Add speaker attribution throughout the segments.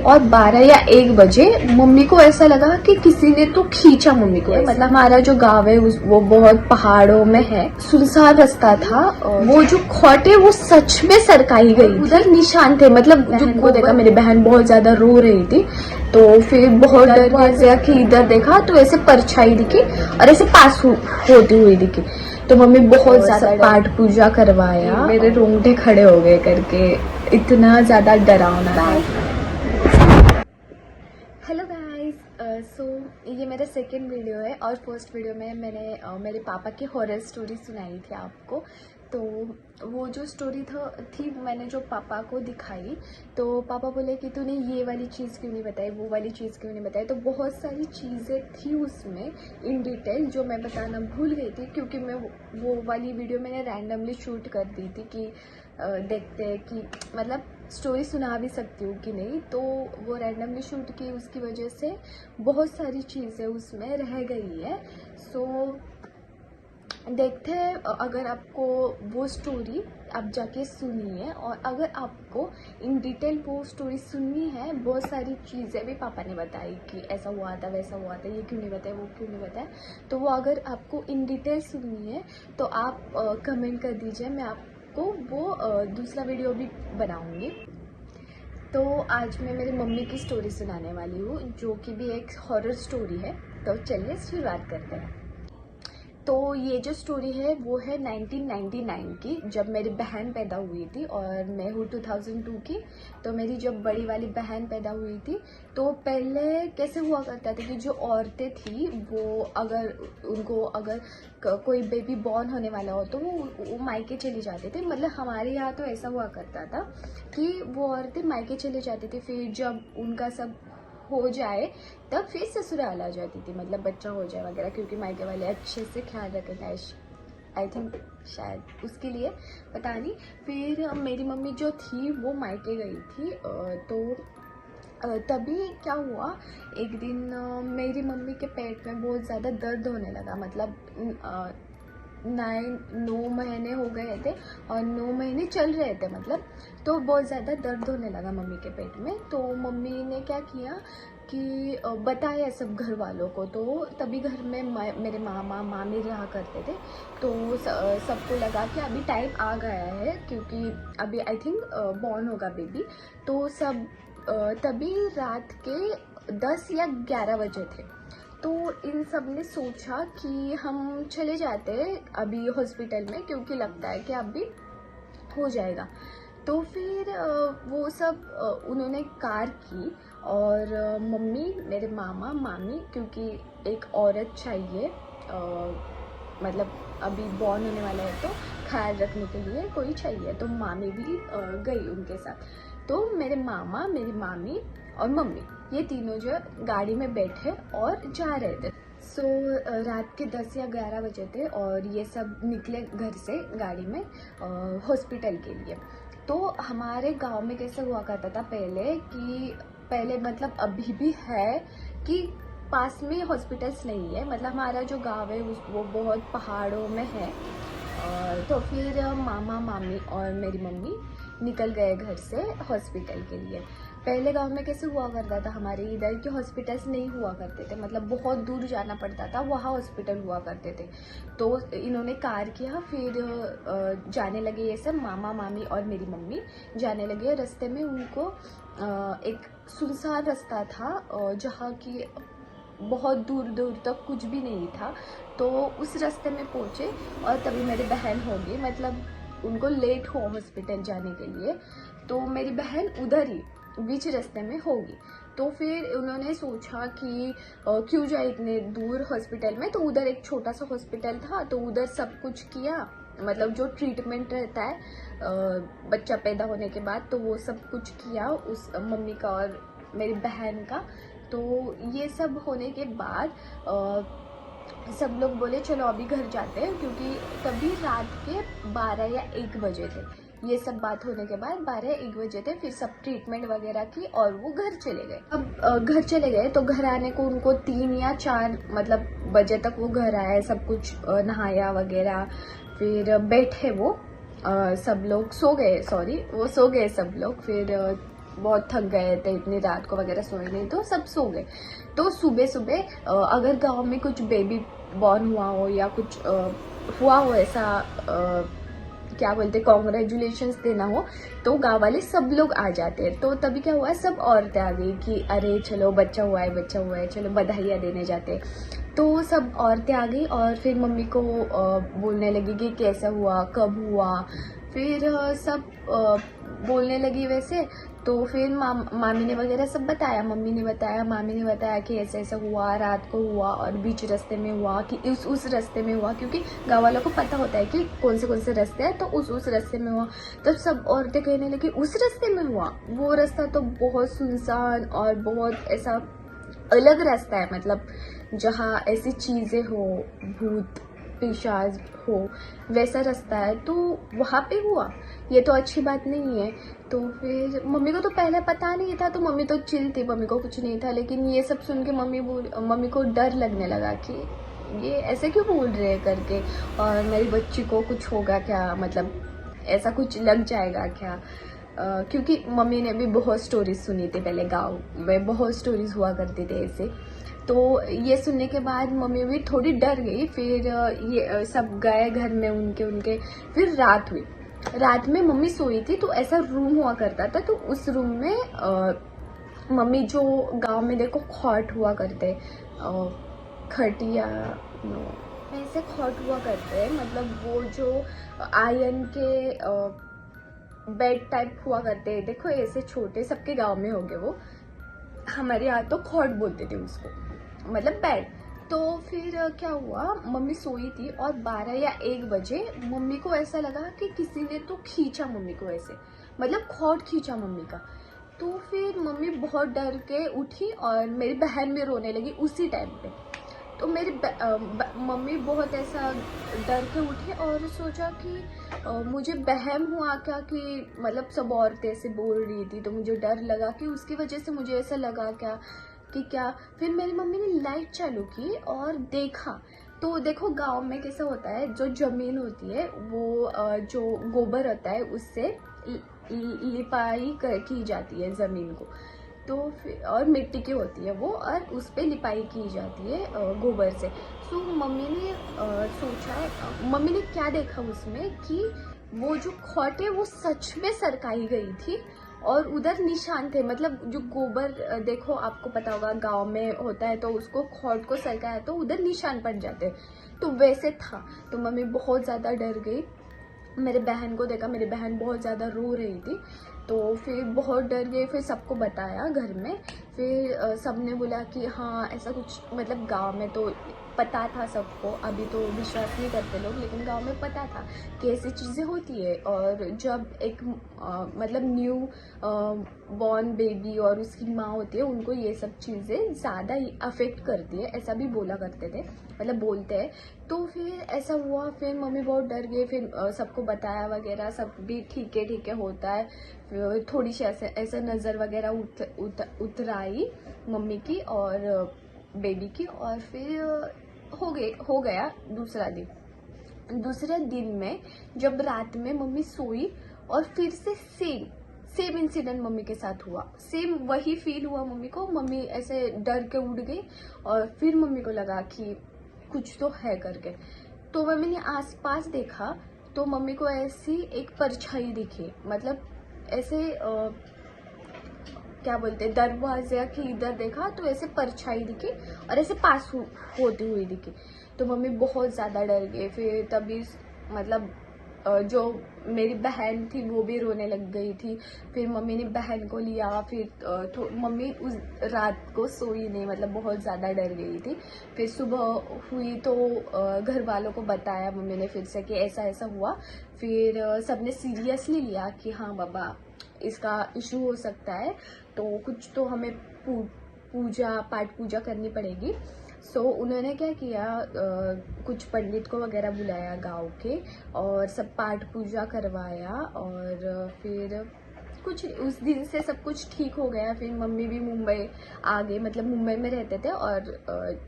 Speaker 1: और 12 या 1 बजे मम्मी को ऐसा लगा कि किसी ने तो खींचा मम्मी को। मतलब हमारा जो गांव है वो बहुत पहाड़ों में है, सुनसान रास्ता था। वो जो खोट है वो सच में सरकाई गई, उधर निशान थे। मतलब बहन को देखा, मेरी बहन बहुत ज्यादा रो रही थी, तो फिर बहुत डर गया कि इधर देखा तो ऐसे परछाई दिखी और ऐसे पास होती हुई दिखी। तो मम्मी बहुत ज्यादा पाठ पूजा करवाया, मेरे रोंगटे खड़े हो गए करके, इतना ज्यादा डरावना। हेलो गाइस, सो ये मेरा सेकंड वीडियो है और फर्स्ट वीडियो में मैंने मेरे पापा की हॉरर स्टोरी सुनाई थी आपको। तो वो जो स्टोरी थी मैंने जो पापा को दिखाई, तो पापा बोले कि तूने ये वाली चीज़ क्यों नहीं बताई, वो वाली चीज़ क्यों नहीं बताई। तो बहुत सारी चीज़ें थी उसमें इन डिटेल जो मैं बताना भूल गई थी, क्योंकि मैं वो वाली वीडियो मैंने रैंडमली शूट कर दी थी कि देखते हैं कि मतलब स्टोरी सुना भी सकती हूँ कि नहीं। तो वो रैंडमली शूट की, उसकी वजह से बहुत सारी चीज़ें उसमें रह गई है। सो देखते हैं, अगर आपको वो स्टोरी आप जाके सुनिए, और अगर आपको इन डिटेल वो स्टोरी सुननी है, बहुत सारी चीज़ें भी पापा ने बताई कि ऐसा हुआ था वैसा हुआ था, ये क्यों नहीं बताया वो क्यों नहीं बताया। तो वो अगर आपको इन डिटेल सुननी है तो आप कमेंट कर दीजिए, मैं आपको वो दूसरा वीडियो भी बनाऊंगी। तो आज मैं मेरी मम्मी की स्टोरी सुनाने वाली हूँ, जो कि भी एक हॉरर स्टोरी है। तो चलिए शुरुआत करते हैं। तो ये जो स्टोरी है वो है 1999 की, जब मेरी बहन पैदा हुई थी और मैं हूँ 2002 की। तो मेरी जब बड़ी वाली बहन पैदा हुई थी, तो पहले कैसे हुआ करता था कि जो औरतें थी वो अगर कोई बेबी बॉर्न होने वाला हो तो वो मायके चली जाते थे। मतलब हमारे यहाँ तो ऐसा हुआ करता था कि वो औरतें मायके चली जाती थी, फिर जब उनका सब हो जाए तब फिर ससुराल आ जाती थी, मतलब बच्चा हो जाए वगैरह, क्योंकि मायके वाले अच्छे से ख्याल रखते थे, आई थिंक शायद उसके लिए, पता नहीं। फिर मेरी मम्मी जो थी वो मायके गई थी, तो तभी क्या हुआ, एक दिन मेरी मम्मी के पेट में बहुत ज़्यादा दर्द होने लगा। मतलब 9 महीने हो गए थे और 9 महीने चल रहे थे, मतलब तो बहुत ज़्यादा दर्द होने लगा मम्मी के पेट में। तो मम्मी ने क्या किया कि बताया सब घर वालों को। तो तभी घर में मेरे मामा मामी रहा करते थे, तो सबको लगा कि अभी टाइम आ गया है, क्योंकि अभी आई थिंक बॉर्न होगा बेबी। तो सब तभी रात के 10 या 11 बजे थे। तो इन सब ने सोचा कि हम चले जाते हैं अभी हॉस्पिटल में, क्योंकि लगता है कि अभी हो जाएगा। तो फिर वो सब उन्होंने कार की, और मम्मी, मेरे मामा मामी, क्योंकि एक औरत चाहिए, मतलब अभी बॉर्न होने वाला है तो ख्याल रखने के लिए कोई चाहिए, तो मामी भी गई उनके साथ। तो मेरे मामा, मेरी मामी और मम्मी, ये तीनों जो गाड़ी में बैठे और जा रहे थे। सो रात के 10 या 11 बजे थे और ये सब निकले घर से गाड़ी में हॉस्पिटल के लिए। तो हमारे गांव में कैसे हुआ करता था पहले मतलब अभी भी है कि पास में हॉस्पिटल्स नहीं है। मतलब हमारा जो गांव है वो बहुत पहाड़ों में है। तो फिर मामा मामी और मेरी मम्मी निकल गए घर से हॉस्पिटल के लिए। पहले गांव में कैसे हुआ करता था, हमारे इधर के हॉस्पिटल्स नहीं हुआ करते थे, मतलब बहुत दूर जाना पड़ता था, वहाँ हॉस्पिटल हुआ करते थे। तो इन्होंने कार किया, फिर जाने लगे ये सब, मामा मामी और मेरी मम्मी जाने लगे। रास्ते में उनको एक सुनसान रास्ता था, जहाँ की बहुत दूर दूर तक कुछ भी नहीं था। तो उस रास्ते में पहुँचे और तभी मेरी बहन होगी, मतलब उनको लेट हो हॉस्पिटल जाने के लिए, तो मेरी बहन उधर ही बीच रास्ते में होगी। तो फिर उन्होंने सोचा कि क्यों जाए इतने दूर हॉस्पिटल में। तो उधर एक छोटा सा हॉस्पिटल था, तो उधर सब कुछ किया, मतलब जो ट्रीटमेंट रहता है बच्चा पैदा होने के बाद, तो वो सब कुछ किया उस मम्मी का और मेरी बहन का। तो ये सब होने के बाद सब लोग बोले चलो अभी घर जाते हैं, क्योंकि तभी रात के 12 या 1 बजे थे। ये सब बात होने के बाद 12 या 1 बजे थे, फिर सब ट्रीटमेंट वगैरह की और वो घर चले गए। अब घर चले गए तो घर आने को उनको 3 या 4 मतलब बजे तक वो घर आए, सब कुछ नहाया वगैरह, फिर बैठे वो सब लोग सो गए, सॉरी वो सो गए सब लोग। फिर बहुत थक गए थे, इतनी रात को वगैरह सोए नहीं, तो सब सो गए। तो सुबह सुबह अगर गांव में कुछ बेबी बॉर्न हुआ हो या कुछ हुआ हो ऐसा, क्या बोलते कॉन्ग्रेचुलेशंस देना हो, तो गांव वाले सब लोग आ जाते हैं। तो तभी क्या हुआ, सब औरतें आ गई कि अरे चलो बच्चा हुआ है, बच्चा हुआ है, चलो बधाइयाँ देने जाते हैं। तो सब औरतें आ गई और फिर मम्मी को बोलने लगी कि कैसा हुआ, कब हुआ। फिर सब बोलने लगी वैसे। तो फिर मामी ने वगैरह सब बताया, मम्मी ने बताया, मामी ने बताया कि ऐसा ऐसा हुआ, रात को हुआ और बीच रास्ते में हुआ, कि उस रास्ते में हुआ, क्योंकि गाँव वालों को पता होता है कि कौन से रास्ते हैं, तो उस रास्ते में हुआ। तब सब औरतें कहने लगी उस रास्ते में हुआ, वो रास्ता तो बहुत सुनसान और बहुत ऐसा अलग रास्ता है, मतलब जहाँ ऐसी चीज़ें हो, भूत पिशाच हो, वैसा रास्ता है, तो वहाँ पे हुआ, ये तो अच्छी बात नहीं है। तो फिर मम्मी को तो पहले पता नहीं था, तो मम्मी तो चिल थी, मम्मी को कुछ नहीं था। लेकिन ये सब सुन के मम्मी को डर लगने लगा कि ये ऐसे क्यों बोल रहे हैं करके, और मेरी बच्ची को कुछ होगा क्या, मतलब ऐसा कुछ लग जाएगा क्या। क्योंकि मम्मी ने भी बहुत स्टोरीज सुनी थी पहले, गाँव में बहुत स्टोरीज हुआ करते थे ऐसे। तो ये सुनने के बाद मम्मी भी थोड़ी डर गई। फिर ये सब गए घर में उनके उनके फिर रात हुई। रात में मम्मी सोई थी, तो ऐसा रूम हुआ करता था, तो उस रूम में मम्मी जो गांव में देखो खॉट हुआ करते, खटिया ऐसे खॉट हुआ करते हैं, मतलब वो जो आयरन के बेड टाइप हुआ करते हैं, देखो ऐसे छोटे, सबके गांव में होंगे वो, हमारे यहाँ तो खॉट बोलते थे उसको, मतलब बेड। तो फिर क्या हुआ, मम्मी सोई थी और 12 या 1 बजे मम्मी को ऐसा लगा कि किसी ने तो खींचा मम्मी को ऐसे, मतलब खॉट खींचा मम्मी का। तो फिर मम्मी बहुत डर के उठी और मेरी बहन भी रोने लगी उसी टाइम पे। तो मेरी मम्मी बहुत ऐसा डर के उठी और सोचा कि मुझे बहम हुआ क्या, कि मतलब सब औरतें ऐसे बोल रही थी, तो मुझे डर लगा कि उसकी वजह से मुझे ऐसा लगा क्या कि क्या। फिर मेरी मम्मी ने लाइट चालू की और देखा, तो देखो गांव में कैसा होता है, जो जमीन होती है वो जो गोबर होता है उससे लिपाई की जाती है ज़मीन को। तो फिर और मिट्टी की होती है वो, और उस पर लिपाई की जाती है गोबर से। सो मम्मी ने सोचा, मम्मी ने क्या देखा उसमें कि वो जो खॉट है वो सच में सरकाई गई थी और उधर निशान थे, मतलब जो गोबर देखो आपको पता होगा गांव में होता है, तो उसको खॉट को सरकाया तो उधर निशान पड़ जाते, तो वैसे था। तो मम्मी बहुत ज़्यादा डर गई, मेरे बहन को देखा, मेरी बहन बहुत ज़्यादा रो रही थी, तो फिर बहुत डर गए। फिर सबको बताया घर में, फिर सबने बोला कि हाँ ऐसा कुछ, मतलब गांव में तो पता था सबको, अभी तो विश्वास नहीं करते लोग, लेकिन गांव में पता था कि ऐसी चीज़ें होती है। और जब एक मतलब न्यू बॉर्न बेबी और उसकी माँ होती है, उनको ये सब चीज़ें ज़्यादा अफेक्ट करती है, ऐसा भी बोला करते थे, मतलब बोलते हैं। तो फिर ऐसा हुआ, फिर मम्मी बहुत डर गई, फिर सबको बताया वगैरह, सब भी ठीक है होता है। फिर थोड़ी सी ऐसे नज़र वगैरह उतराई मम्मी की और बेबी की, और फिर हो गया दूसरा दिन। दूसरे दिन में जब रात में मम्मी सोई और फिर से सेम इंसिडेंट मम्मी के साथ हुआ, सेम वही फील हुआ मम्मी को, मम्मी ऐसे डर के उठ गई और फिर मम्मी को लगा कि कुछ तो है करके। तो मम्मी ने आसपास देखा, तो मम्मी को ऐसी एक परछाई दिखी, मतलब ऐसे क्या बोलते दरवाजे के इधर देखा तो ऐसे परछाई दिखी और ऐसे पास होती हुई दिखी। तो मम्मी बहुत ज़्यादा डर गई। फिर तभी मतलब जो मेरी बहन थी वो भी रोने लग गई थी। फिर मम्मी ने बहन को लिया, फिर मम्मी उस रात को सोई नहीं, मतलब बहुत ज़्यादा डर गई थी। फिर सुबह हुई तो घर वालों को बताया मम्मी ने फिर से कि ऐसा ऐसा हुआ। फिर सबने सीरियसली लिया कि हाँ बाबा इसका इशू हो सकता है, तो कुछ तो हमें पाठ पूजा करनी पड़ेगी। सो उन्होंने क्या किया, कुछ पंडित को वगैरह बुलाया गांव के और सब पाठ पूजा करवाया, और फिर कुछ उस दिन से सब कुछ ठीक हो गया। फिर मम्मी भी मुंबई आ गई, मतलब मुंबई में रहते थे और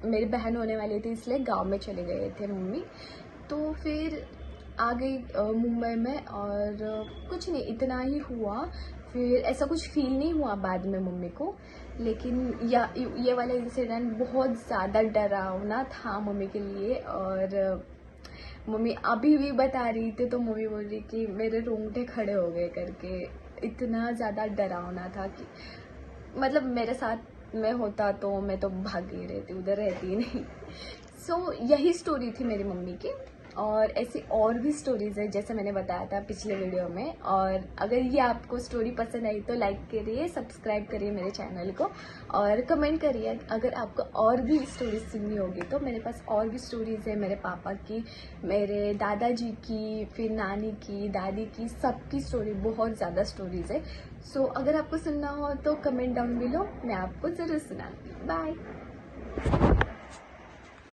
Speaker 1: मेरी बहन होने वाली थी, इसलिए गांव में चले गए थे मम्मी। तो फिर आ गई मुंबई में, और कुछ नहीं इतना ही हुआ। फिर ऐसा कुछ फील नहीं हुआ बाद में मम्मी को, लेकिन ये वाला इंसिडेंट बहुत ज़्यादा डरावना था मम्मी के लिए। और मम्मी अभी भी बता रही थी तो मम्मी बोल रही कि मेरे रोंगटे खड़े हो गए करके, इतना ज़्यादा डरावना था कि मतलब मेरे साथ में होता तो मैं तो भाग ही रहती, उधर रहती ही नहीं। सो यही स्टोरी थी मेरी मम्मी की, और ऐसी और भी स्टोरीज़ है जैसे मैंने बताया था पिछले वीडियो में। और अगर ये आपको स्टोरी पसंद आई तो लाइक करिए, सब्सक्राइब करिए मेरे चैनल को, और कमेंट करिए अगर आपको और भी स्टोरीज सुननी होगी तो। मेरे पास और भी स्टोरीज़ है, मेरे पापा की, मेरे दादाजी की, फिर नानी की, दादी की, सबकी स्टोरी, बहुत ज़्यादा स्टोरीज़ है। सो अगर आपको सुनना हो तो कमेंट डाउन बिलो, मैं आपको ज़रूर सुनाऊंगी। बाय।